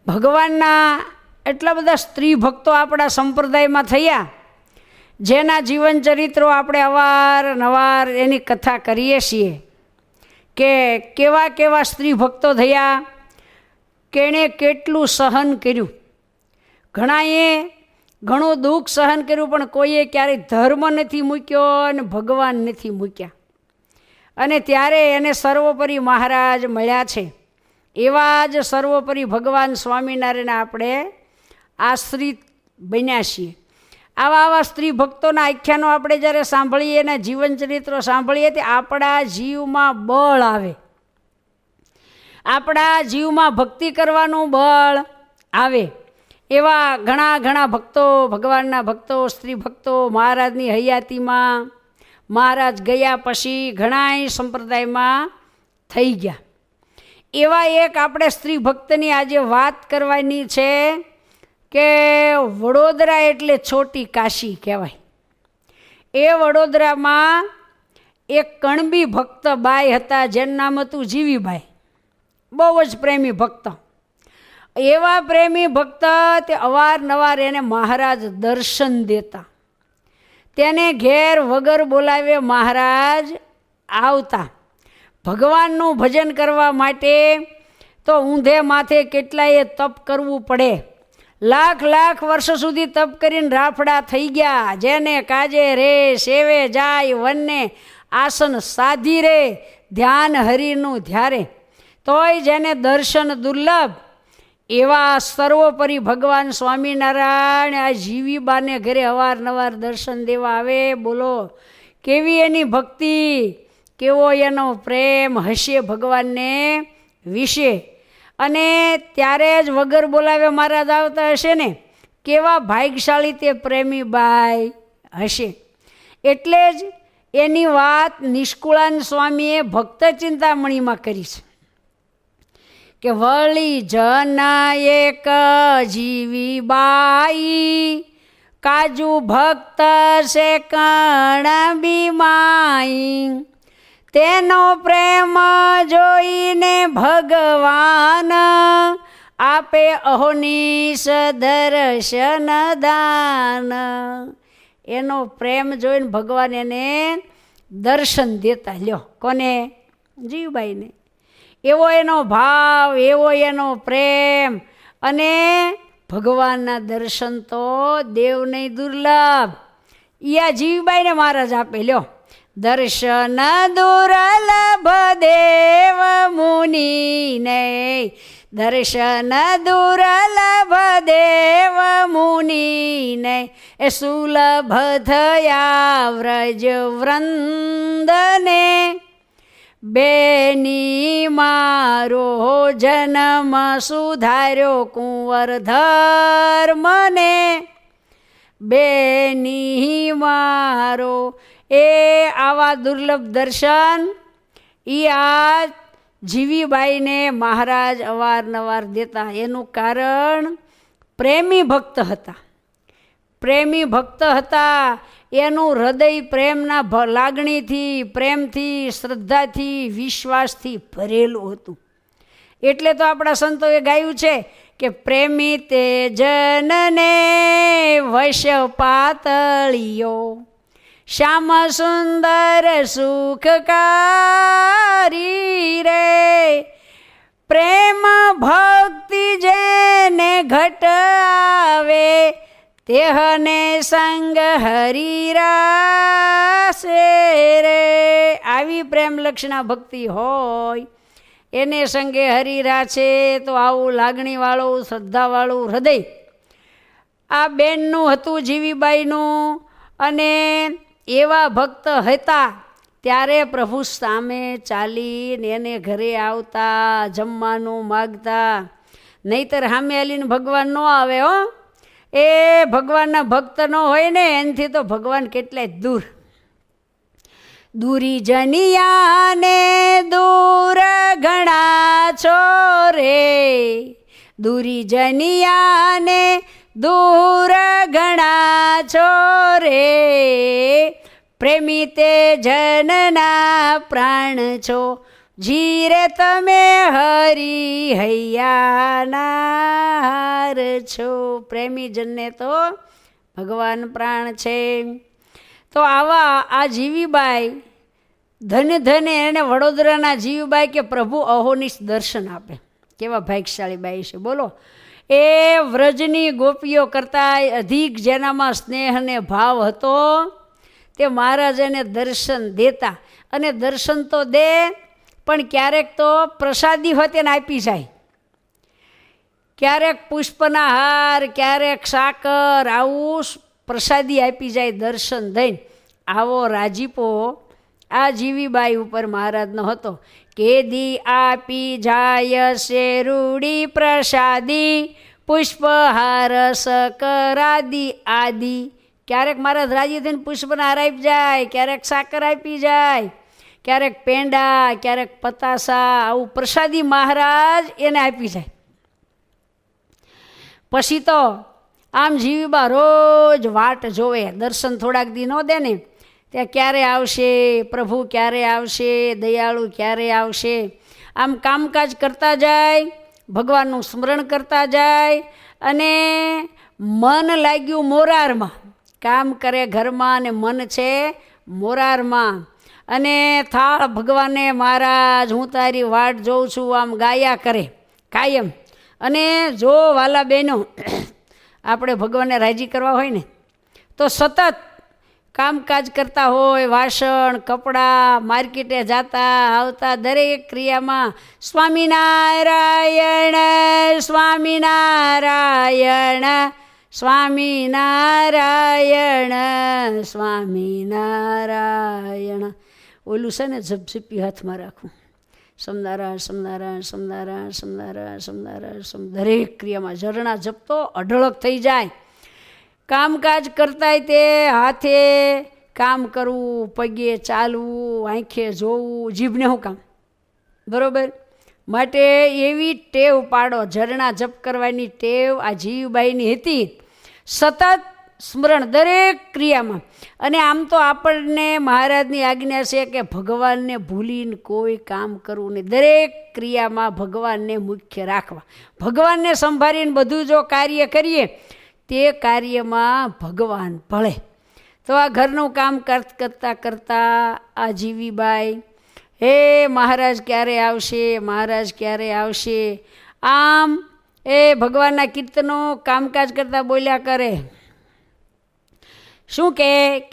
ભગવાનના એટલા બધા સ્ત્રી ભક્તો આપણા સંપ્રદાયમાં થયા, જેના જીવન ચરિત્રો આપણે અવારનવાર એની કથા કરીએ છીએ કે કેવા કેવા સ્ત્રી ભક્તો થયા, કેણે કેટલું સહન કર્યું. ઘણાએ ઘણું દુઃખ સહન કર્યું, પણ કોઈએ ક્યારેય ધર્મ નથી મૂક્યો અને ભગવાન નથી મૂક્યા. અને ત્યારે એને સર્વોપરી મહારાજ મળ્યા છે. એવા જ સર્વોપરી ભગવાન સ્વામિનારાયણ આપણે આશ્રિત બન્યા છીએ. આવા સ્ત્રી ભક્તોના આખ્યાનો આપણે જ્યારે સાંભળીએ, એના જીવન ચરિત્રો સાંભળીએ, તે આપણા જીવમાં બળ આવે, આપણા જીવમાં ભક્તિ કરવાનું બળ આવે. એવા ઘણા ઘણા ભક્તો, ભગવાનના ભક્તો, સ્ત્રી ભક્તો મહારાજની હયાતીમાં, મહારાજ ગયા પછી ઘણાય સંપ્રદાયમાં થઈ ગયા. એવા એક આપણે સ્ત્રી ભક્તની આજે વાત કરવાની છે કે વડોદરા એટલે છોટી કાશી કહેવાય. એ વડોદરામાં એક કણબી ભક્ત બાઈ હતા, જેનું નામ હતું જીવીબાઈ. બહુ જ પ્રેમી ભક્ત. એવા પ્રેમી ભક્ત તે અવારનવાર એને મહારાજ દર્શન દેતા. તેને ઘેર વગર બોલાવે મહારાજ આવતા. ભગવાનનું ભજન કરવા માટે તો ઊંધે માથે કેટલાયે તપ કરવું પડે. લાખ લાખ વર્ષ સુધી તપ કરીને રાફડા થઈ ગયા. જેને કાજે રે સેવે જાય, વનને આસન સાધી રે, ધ્યાન હરિનું ધ્યારે, તોય જેને દર્શન દુર્લભ. એવા સર્વોપરી ભગવાન સ્વામિનારાયણ આ જીવીબાને ઘરે અવારનવાર દર્શન દેવા આવે. બોલો કેવી એની ભક્તિ, કેવો એનો પ્રેમ હશે ભગવાનને વિશે. અને ત્યારે જ વગર બોલાવે મહારાજ આવતા હશે ને, કેવા ભાગ્યશાળી તે પ્રેમી બાઈ હશે. એટલે જ એની વાત નિષ્કુળાન સ્વામીએ ભક્ત ચિંતામણીમાં કરી છે કે વળી જના એક જીવી બાઈ, કાજુ ભક્ત છે કણબી માઈ, તેનો પ્રેમ જોઈને ભગવાન આપે અહોનિશ દર્શન દાન. એનો પ્રેમ જોઈને ભગવાન એને દર્શન દેતા. લ્યો કોને? જીવબાઈને. એવો એનો ભાવ, એવો એનો પ્રેમ. અને ભગવાનના દર્શન તો દેવને દુર્લભ. યા જીવબાઈને મહારાજ આપે. લ્યો દર્શન દુર્લભ દેવ મુનિને, દર્શન દુર્લભ દેવ મુનિને, એ સુલભ થયા વ્રજ વૃંદને, બેની મારો જન્મ સુધાર્યો કુંવર ધર્મને, બેની મારો. એ આવા દુર્લભ દર્શન એ આ જીવીબાઈને મહારાજ અવારનવાર દેતા. એનું કારણ પ્રેમી ભક્ત હતા. પ્રેમી ભક્ત હતા. એનું હૃદય પ્રેમના લાગણીથી, પ્રેમથી, શ્રદ્ધાથી, વિશ્વાસથી ભરેલું હતું. એટલે તો આપણા સંતોએ ગાયું છે કે પ્રેમી તે જનને વશ પાતળીયો, શ્યામ સુંદર સુખકારી રે, પ્રેમ ભક્તિ જેને ઘટ આવે, તેહને સંગ હરિરાસે રે. આવી પ્રેમલક્ષણા ભક્તિ હોય એને સંગે હરિરાશે તો આવું લાગણીવાળું, શ્રદ્ધાવાળું હૃદય આ બેનનું હતું, જીવીબાઈનું. અને એવા ભક્ત હતા ત્યારે પ્રભુ સામે ચાલીને એને ઘરે આવતા, જમવાનું માગતા. નહીતર સામે આલીને ભગવાન ન આવે. હો, એ ભગવાનના ભક્ત ન હોય ને એનાથી તો ભગવાન કેટલાય દૂર. દૂરી જનિયાને દૂર ઘણા છો રે, દૂરી જનિયાને દૂર ઘણા છો રે, પ્રેમી તે જનના પ્રાણ છો, જીરે તમે હરી હૈયાના હાર છો. પ્રેમીજનને તો ભગવાન પ્રાણ છે. તો આવા આ જીવીબાઈ ધન્ય ધન્ય એને વડોદરાના જીવીબાઈ કે પ્રભુ અહોનિશ દર્શન આપે. કેવા ભાગ્યશાળી બાઈ છે બોલો. એ વ્રજની ગોપીઓ કરતાં અધિક જેનામાં સ્નેહ અને ભાવ હતો તે મહારાજ એને દર્શન દેતા. અને દર્શન તો દે પણ ક્યારેક તો પ્રસાદી હોય તેને આપી જાય, ક્યારેક પુષ્પના હાર, ક્યારેક સાકર, આવું પ્રસાદી આપી જાય દર્શન દઈને. આવો રાજીપો આ જીવીબાઈ ઉપર મહારાજનો હતો. કેદી આપી જાય છે રૂડી પ્રસાદી, પુષ્પહાર સકરાદી આદિ. ક્યારેક મહારાજ રાજી થઈને પુષ્પના હાર આપી જાય, ક્યારેક સાકર આપી જાય, ક્યારેક પેંડા, ક્યારેક પતાસા, આવું પ્રસાદી મહારાજ એને આપી જાય. પછી તો આમ જીવીબા રોજ વાટ જોવે, દર્શન થોડાક દી ન દે ને ત્યાં ક્યારે આવશે પ્રભુ, ક્યારે આવશે દયાળુ, ક્યારે આવશે. આમ કામકાજ કરતા જાય, ભગવાનનું સ્મરણ કરતા જાય અને મન લાગ્યું મોરારમાં. કામ કરે ઘરમાં અને મન છે મોરારમાં. અને થાળ ભગવાને મહારાજ હું તારી વાટ જોઉં છું આમ ગાયા કરે કાયમ. અને જો વાલા બહેનો આપણે ભગવાનને રાજી કરવા હોય ને તો સતત કામકાજ કરતા હોય, વાસણ કપડાં, માર્કેટે જતા આવતા દરેક ક્રિયામાં સ્વામિનારાયણ સ્વામિનારાયણ સ્વામિનારાયણ સ્વામિનારાયણ ઓલું છે ને ઝપઝપી હાથમાં રાખવું. સમનારાયણ સમનારાયણ સમનારાયણ સમનારાયણ સમનારાયણ દરેક ક્રિયામાં ઝરણા જપતો અઢળક થઈ જાય. કામકાજ કરતાંય તે હાથે કામ કરવું, પગે ચાલવું, આંખે જોવું, જીભને શું કામ બરાબર. માટે એવી ટેવ પાડો, ઝરણા જપ કરવાની ટેવ આ જીવબાઈની હતી. સતત સ્મરણ દરેક ક્રિયામાં. અને આમ તો આપણને મહારાજની આજ્ઞા છે કે ભગવાનને ભૂલીને કોઈ કામ કરવું નહીં, દરેક ક્રિયામાં ભગવાનને મુખ્ય રાખવા. ભગવાનને સંભાળીને બધું જો કાર્ય કરીએ તે કાર્યમાં ભગવાન ભળે. તો આ ઘરનું કામ કરતાં કરતાં આ જીવીબાઈ હે મહારાજ ક્યારે આવશે, મહારાજ ક્યારે આવશે, આમ એ ભગવાનના કીર્તનો કામકાજ કરતાં બોલ્યા કરે. શું કે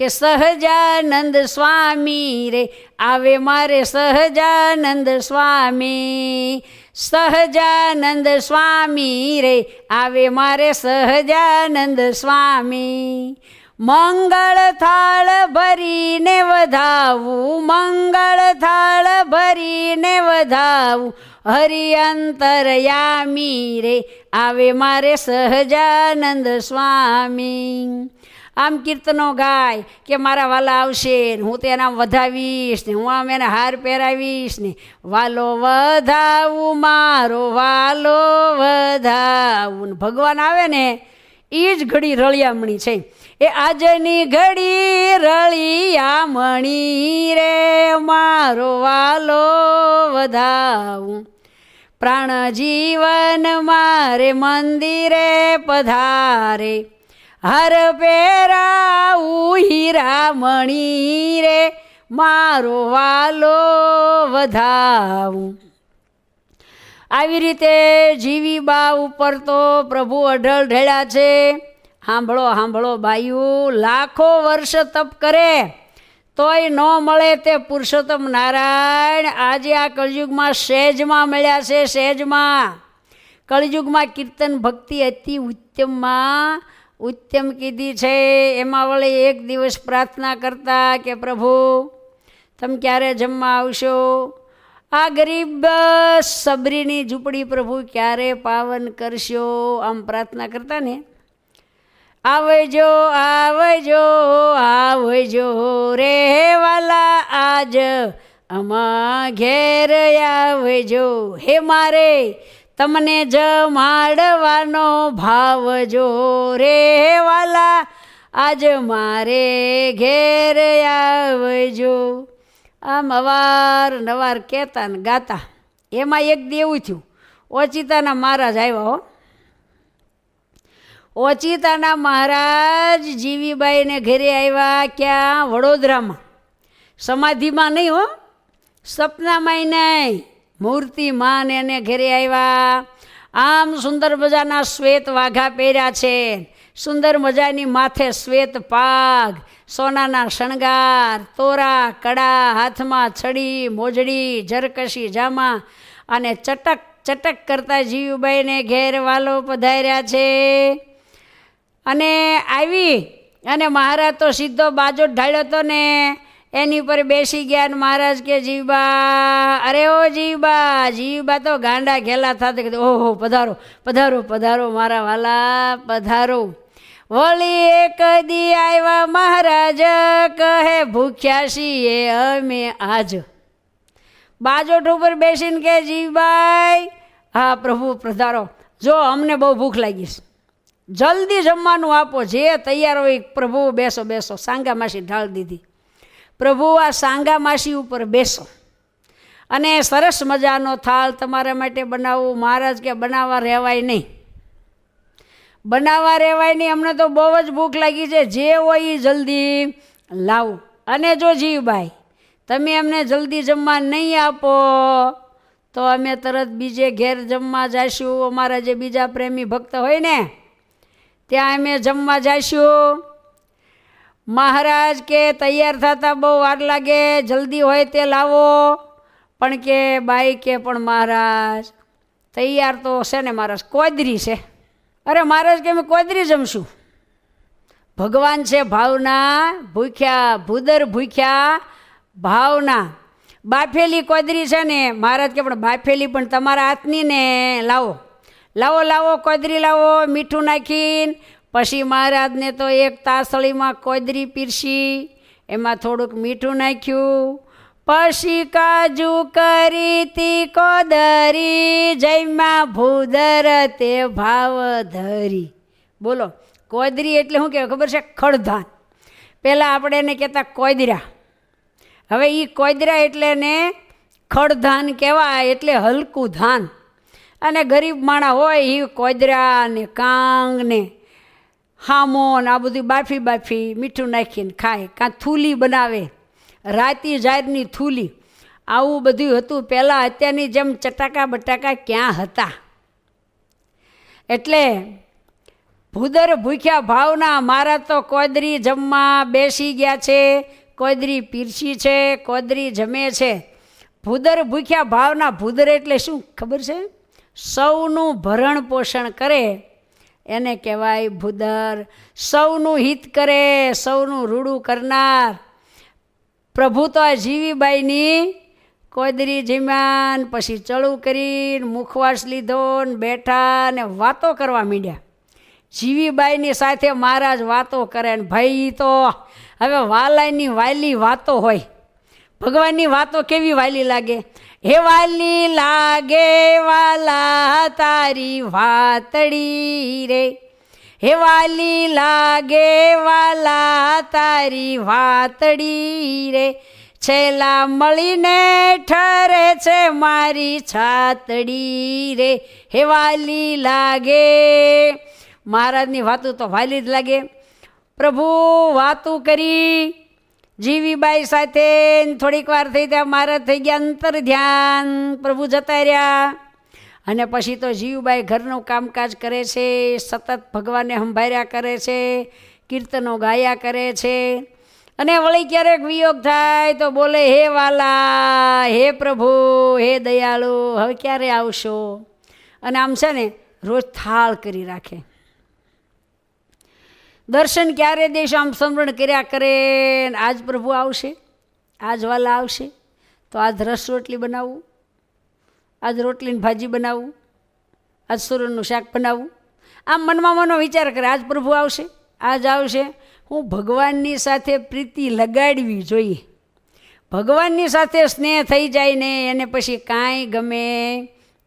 સહજાનંદ સ્વામી રે આવે મારે, સહજાનંદ સ્વામી, સહજાનંદ સ્વામી રે આવે મારે, સહજાનંદ સ્વામી. મંગળ થાળ ભરીને વધાવું, મંગળ થાળ ભરીને વધાવું, હરિ અંતરયામી રે આવે મારે, સહજાનંદ સ્વામી. આમ કીર્તનો ગાય કે મારા વાલા આવશે ને હું તેને આમ વધાવીશ ને હું આમ એને હાર પહેરાવીશ ને, વાલો વધાવું મારો વાલો વધાવું. ભગવાન આવે ને એ જ ઘડી રળિયામણી છે. એ આજની ઘડી રળિયામણી રે મારો વાલો વધાવું. પ્રાણ જીવન મારે મંદિરે પધારે, હર પેરાવું હીરામણી રે મારો વાલો વધાવું. આવી રીતે જીવીબા ઉપર તો પ્રભુ અઢળ ઢળ્યા છે. સાંભળો સાંભળો બાયું, લાખો વર્ષ તપ કરે તોય ન મળે તે પુરુષોત્તમ નારાયણ આજે આ કળિયુગમાં સહેજમાં મળ્યા છે. સહેજમાં કળિયુગમાં કીર્તન ભક્તિ અતિ ઉત્તમમાં ઉત્તમ કીધી છે. એમાં વળી એક દિવસ પ્રાર્થના કરતા કે પ્રભુ તમે ક્યારે જમવા આવશો, આ ગરીબ સબરીની ઝૂંપડી પ્રભુ ક્યારે પાવન કરશો, આમ પ્રાર્થના કરતા ને. આવજો આવજો આવજો રે વાલા આજ અમા ઘેર આવજો, હે મારે તમને જમાડવાનો ભાવજો રે વાલા આજ મારે ઘેર આવજો. આમ અવારનવાર કહેતા ને ગાતા. એમાં એક દી એવું થયું, ઓચિતાના મહારાજ આવ્યા હો. ઓચિતાના મહારાજ જીવીબાઈને ઘરે આવ્યા. ક્યાં? વડોદરામાં. સમાધિમાં નહીં હો, સપનામાંય નહીં, મૂર્તિમાં એને ઘરે આવ્યા. આમ સુંદર મજાના શ્વેત વાઘા પહેર્યા છે, સુંદર મજાની માથે શ્વેત પાઘ, સોનાના શણગાર, તોરા કડા, હાથમાં છડી, મોજડી, જરકશી જામા અને ચટક ચટક કરતા જીવુબાઈને ઘેર વાલો પધાર્યા છે. અને આવી અને મહારાજ તો સીધો બાજો ઢાળ્યો હતો ને એની પર બેસી ગયા. ને મહારાજ કે જીવબા, અરે ઓ જીવબા. જીવબા તો ગાંડા ઘેલા થતા કે ઓહો પધારો પધારો પધારો મારા વાલા પધારો. વળી એક દી આવ્યા મહારાજ, કહે ભૂખ્યા છીએ અમે આજ. બાજોઠ ઉપર બેસીને કે જીવબાઈ, હા પ્રભુ પધારો, જો અમને બહુ ભૂખ લાગી છે, જલ્દી જમવાનું આપો, જે તૈયાર હોય પ્રભુ. બેસો બેસો. સાંગા માસી ઢાળ દીધી. પ્રભુ આ સાંગા માસી ઉપર બેસો અને સરસ મજાનો થાળ તમારા માટે બનાવું. મહારાજ કે બનાવવા રહેવાય નહીં, બનાવવા રહેવાય નહીં, અમને તો બહુ જ ભૂખ લાગી છે, જે હોય એ જલ્દી લાવો. અને જો જીવભાઈ તમે અમને જલ્દી જમવા નહીં આપો તો અમે તરત બીજે ઘેર જમવા જઈશું. અમારા જે બીજા પ્રેમી ભક્ત હોય ને ત્યાં અમે જમવા જઈશું. મહારાજ કે તૈયાર થતા બહુ વાર લાગે, જલ્દી હોય તે લાવો. પણ કે બાઈ કે પણ મહારાજ તૈયાર તો છે ને મહારાજ, કોદરી છે. અરે મહારાજ કે અમે કોદરી જમશું. ભગવાન છે ભાવના ભૂખ્યા, ભૂદર ભૂખ્યા ભાવના. બાફેલી કોદરી છે ને મહારાજ કે પણ બાફેલી પણ તમારા હાથની ને લાવો. લાવો લાવો કોદરી લાવો, મીઠું નાખીને. પછી મહારાજને તો એક તાસળીમાં કોદરી પીરસી, એમાં થોડુંક મીઠું નાખ્યું. પછી કાજુ કરી તી કોદરી, જયમાં ભૂદર તે ભાવ ધરી. બોલો, કોદરી એટલે શું કહેવાય ખબર છે? ખડધાન. પહેલાં આપણે એને કહેતા કોદરા, હવે એ કોદરા એટલે ને ખડધાન કહેવાય, એટલે હલકું ધાન. અને ગરીબ માણા હોય એ કોદરા ને કાંગ ને હામો ને આ બધું બાફી બાફી મીઠું નાખીને ખાય. કાં થૂલી બનાવે, રાતી જાહેરની થૂલી, આવું બધું હતું પહેલાં. અત્યારની જેમ ચટાકા બટાકા ક્યાં હતા? એટલે ભૂદર ભૂખ્યા ભાવના. મારા તો કોદરી જમવા બેસી ગયા છે, કોદરી પીરસી છે, કોદરી જમે છે. ભૂદર ભૂખ્યા ભાવના. ભૂદર એટલે શું ખબર છે? સૌનું ભરણ પોષણ કરે એને કહેવાય ભૂદર. સૌનું હિત કરે, સૌનું રૂડું કરનાર. પ્રભુ તો આ જીવીબાઈની કોદરી જમ્યા ને પછી ચડું કરીને મુખવાસ લીધો ને બેઠા ને વાતો કરવા માંડ્યા. જીવીબાઈની સાથે મહારાજ વાતો કરે ને ભાઈ તો હવે વાલાની વાલી વાતો હોય. ભગવાનની વાતો કેવી વાલી લાગે? હે વાલી લાગે વાલા તારી વાતડી રે, હે વાલી લાગે વાલા તારી વાતડી રે, છેલ્લા મળીને ઠરે છે મારી છાતડી રે, હે વાલી લાગે. મહારાજની વાતું તો વાલી જ લાગે. પ્રભુ વાતું કરી જીવીબાઈ સાથે. થોડીક વાર થઈ ત્યાં મહારાજ થઈ ગયા અંતર ધ્યાન, પ્રભુ જતા રહ્યા. અને પછી તો જીવબાઈ ઘરનું કામકાજ કરે છે, સતત ભગવાનને સંભાળ્યા કરે છે, કીર્તનો ગાયા કરે છે. અને વળી ક્યારેક વિયોગ થાય તો બોલે, હે વાલા, હે પ્રભુ, હે દયાળુ, હવે ક્યારે આવશો? અને આમ છે ને રોજ થાળ કરી રાખે. દર્શન ક્યારે દેશ આમ સ્મરણ કર્યા કરે. આજ પ્રભુ આવશે, આજ વાલા આવશે તો આજ રસ રોટલી બનાવવું, આજ રોટલીની ભાજી બનાવવું, આજ સુરણનું શાક બનાવવું. આમ મનમાં મનો વિચાર કરે, આજ પ્રભુ આવશે, આજ આવશે. હું ભગવાનની સાથે પ્રીતિ લગાડવી જોઈએ. ભગવાનની સાથે સ્નેહ થઈ જાય ને એને પછી કાંઈ ગમે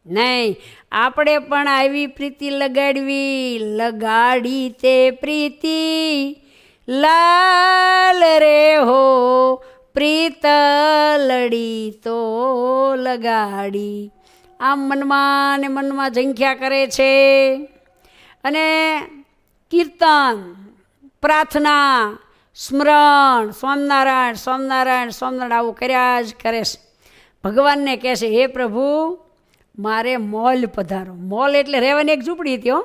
નહીં. આપણે પણ આવી પ્રીતિ લગાડવી. લગાડી તે પ્રીતિ લાલ રે હો પ્રીત લડી તો લગાડી. આમ મનમાં ને મનમાં ઝંખ્યા કરે છે અને કીર્તન, પ્રાર્થના, સ્મરણ, સ્વામિનારાયણ સ્વામિનારાયણ સ્વામિનારાયણ આવું કર્યા જ કરે છે. ભગવાનને કહે છે, હે પ્રભુ મારે મોલ પધારો. મોલ એટલે રહેવાની એક ઝૂંપડી હતી હો.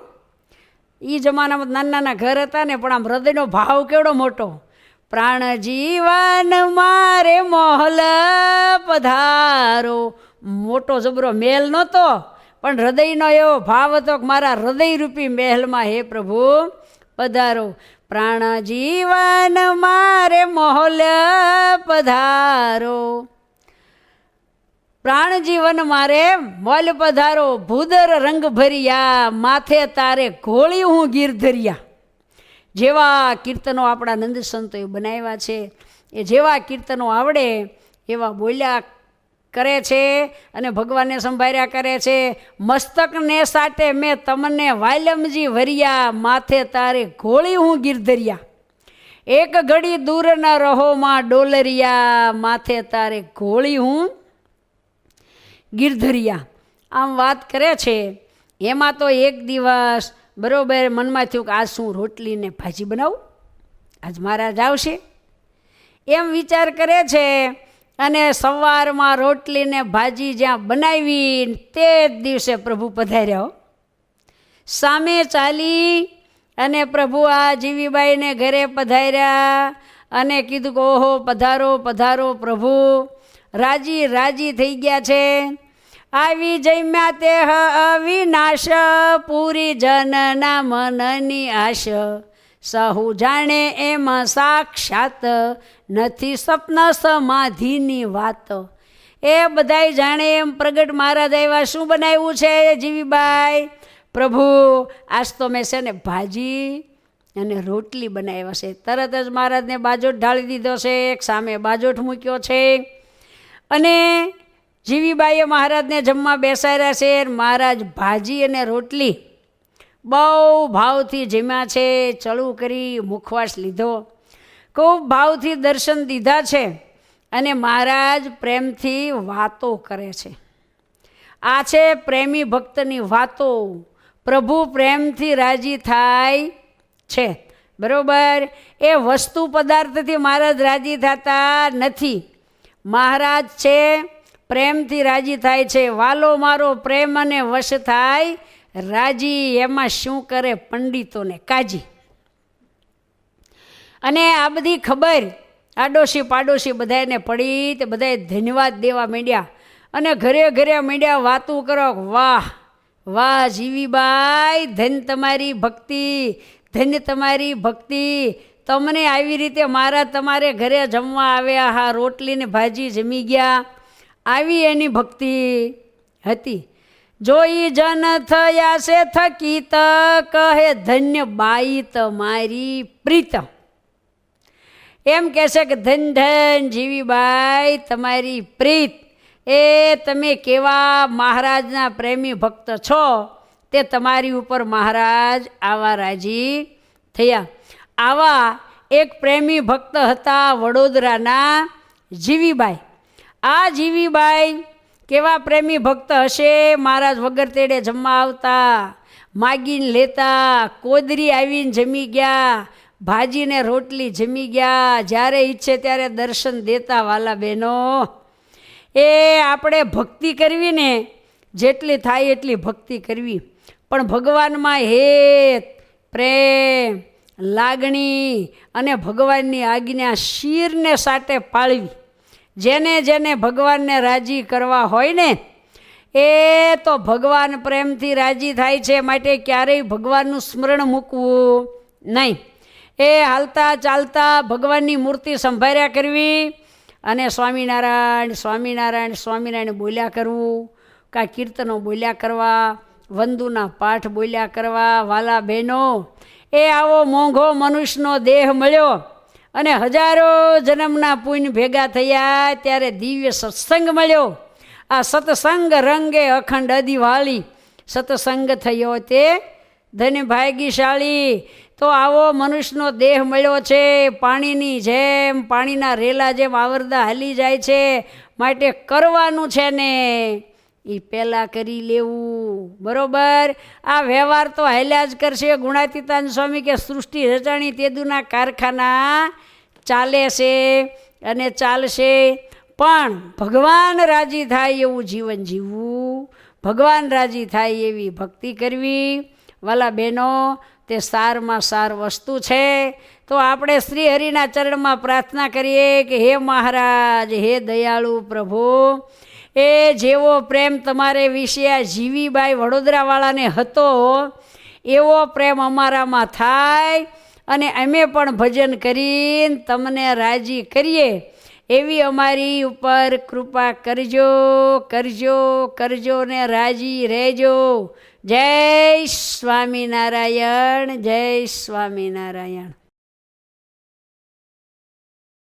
એ જમાનામાં નાના નાના ઘર હતા ને, પણ આમ હૃદયનો ભાવ કેવડો મોટો. પ્રાણ જીવન મારે મોહલ પધારો. મોટો જબરો મહેલ નહોતો, પણ હૃદયનો એવો ભાવ હતો કે મારા હૃદયરૂપી મહેલમાં હે પ્રભુ પધારો. પ્રાણ જીવન મારે મોહલ પધારો. પ્રાણ જીવન મારે મોલ પધારો. ભૂદર રંગ ભર્યા માથે તારે ઘોળી હું ગીરધર્યા. જેવા કીર્તનો આપણા નંદ સંતોએ બનાવ્યા છે, એ જેવા કીર્તનો આવડે એવા બોલ્યા કરે છે અને ભગવાનને સંભાળ્યા કરે છે. મસ્તકને સાટે મેં તમને વાલમજી ભર્યા, માથે તારે ઘોળી હું ગીરધર્યા. એક ઘડી દૂર ન રહો માં ડોલરિયા, માથે તારે ઘોળી હું ગીરધર્યા. આમ વાત કરે છે. એમાં તો એક દિવસ બરાબર મનમાં થયું કે આજ શું રોટલીને ભાજી બનાવું, આજ મહારાજ આવશે એમ વિચાર કરે છે. અને સવારમાં રોટલીને ભાજી જ્યાં બનાવી તે જ દિવસે પ્રભુ પધાર્યા. સામે ચાલી અને પ્રભુ આ જીવીબાઈને ઘરે પધાર્યા અને કીધું કે ઓહો પધારો પધારો પ્રભુ. રાજી રાજી થઈ ગયા છે. આવી જમ્યા તે અવિનાશ, પૂરી જનના મનની આશ. સહુ જાણે એમાં સાક્ષાત, નથી સ્વપ્ન સમાધિની વાત. એ બધાય જાણે એમ પ્રગટ મહારાજ આવ્યા. શું બનાવ્યું છે જીવીબાઈ? પ્રભુ આજ તો મેં છે ને ભાજી અને રોટલી બનાવ્યા છે. તરત જ મહારાજને બાજોટ ઢાળી દીધો છે, એક સામે બાજોટ મૂક્યો છે અને જીવીબાઈએ મહારાજને જમવા બેસાડ્યા છે. મહારાજ ભાજી અને રોટલી બહુ ભાવથી જમ્યા છે. ચડું કરી મુખવાસ લીધો, ખૂબ ભાવથી દર્શન દીધા છે અને મહારાજ પ્રેમથી વાતો કરે છે. આ છે પ્રેમી ભક્તની વાતો. પ્રભુ પ્રેમથી રાજી થાય છે. બરોબર. એ વસ્તુ પદાર્થથી મહારાજ રાજી થતા નથી. મહારાજ છે પ્રેમથી રાજી થાય છે. વાલો મારો પ્રેમ અને વશ થાય રાજી. એમાં શું કરે પંડિતોને કાજી. અને આ બધી ખબર આડોશી પાડોશી બધાને પડી. તે બધાએ ધન્યવાદ દેવા માંડ્યા અને ઘરે ઘરે માંડ્યા વાતું કરો. વાહ વાહ જીવીબાઈ, ધન્ય તમારી ભક્તિ, ધન્ય તમારી ભક્તિ. તમને આવી રીતે મારા તમારે ઘરે જમવા આવ્યા, હા રોટલીને ભાજી જમી ગયા, આવી એની ભક્તિ હતી. જોઈ જન થયા છે થકીત, કહે ધન્ય બાઈ તમારી પ્રીત. એમ કહેશે કે ધન ધન જીવીબાઈ તમારી પ્રીત. એ તમે કેવા મહારાજના પ્રેમી ભક્ત છો, તે તમારી ઉપર મહારાજ આવા રાજી થયા. આવા એક પ્રેમી ભક્ત હતા વડોદરાના જીવીબાઈ. આ જીવીબાઈ કેવા પ્રેમી ભક્ત હશે. મહારાજ વગર તેડે જમવા આવતા, માગીને લેતા, કોદરી આવીને જમી ગયા, ભાજીને રોટલી જમી ગયા, જ્યારે ઈચ્છે ત્યારે દર્શન દેતા. વાલા બહેનો, એ આપણે ભક્તિ કરવી ને જેટલી થાય એટલી ભક્તિ કરવી, પણ ભગવાનમાં હેત, પ્રેમ, લાગણી અને ભગવાનની આજ્ઞા શિરને સાટે પાળવી. જેને જેને ભગવાનને રાજી કરવા હોય ને એ તો ભગવાન પ્રેમથી રાજી થાય છે. માટે ક્યારેય ભગવાનનું સ્મરણ મૂકવું નહીં. એ હાલતા ચાલતા ભગવાનની મૂર્તિ સંભાળ્યા કરવી અને સ્વામિનારાયણ સ્વામિનારાયણ સ્વામિનારાયણ બોલ્યા કરવું, કાં કીર્તનો બોલ્યા કરવા, વંદુના પાઠ બોલ્યા કરવા. વાલા બહેનો, એ આવો મોંઘો મનુષ્યનો દેહ મળ્યો અને હજારો જન્મના પુણ્ય ભેગા થયા ત્યારે દિવ્ય સત્સંગ મળ્યો. આ સત્સંગ રંગે અખંડ અદિવાળી, સત્સંગ થયો તે ધન્ય ભાગ્યશાળી. તો આવો મનુષ્યનો દેહ મળ્યો છે, પાણીની જેમ, પાણીના રેલા જેમ આવરદા હાલી જાય છે, માટે કરવાનું છે ને એ પહેલાં કરી લેવું. બરોબર. આ વ્યવહાર તો હાલ્યા જ કરશે. ગુણાતીતાન સ્વામી કે સૃષ્ટિ રચાણી તેદુના કારખાના ચાલે છે અને ચાલશે, પણ ભગવાન રાજી થાય એવું જીવન જીવવું, ભગવાન રાજી થાય એવી ભક્તિ કરવી. વાલા બહેનો, તે સારમાં સાર વસ્તુ છે. તો આપણે શ્રી હરિના ચરણમાં પ્રાર્થના કરીએ કે હે મહારાજ, હે દયાળુ પ્રભુ, એ જેવો પ્રેમ તમારે વિશે આ જીવીબાઈ વડોદરાવાળાને હતો એવો પ્રેમ અમારામાં થાય અને અમે પણ ભજન કરીને તમને રાજી કરીએ એવી અમારી ઉપર કૃપા કરજો, કરજો, કરજો ને રાજી રહેજો. જય સ્વામિનારાયણ, જય સ્વામિનારાયણ.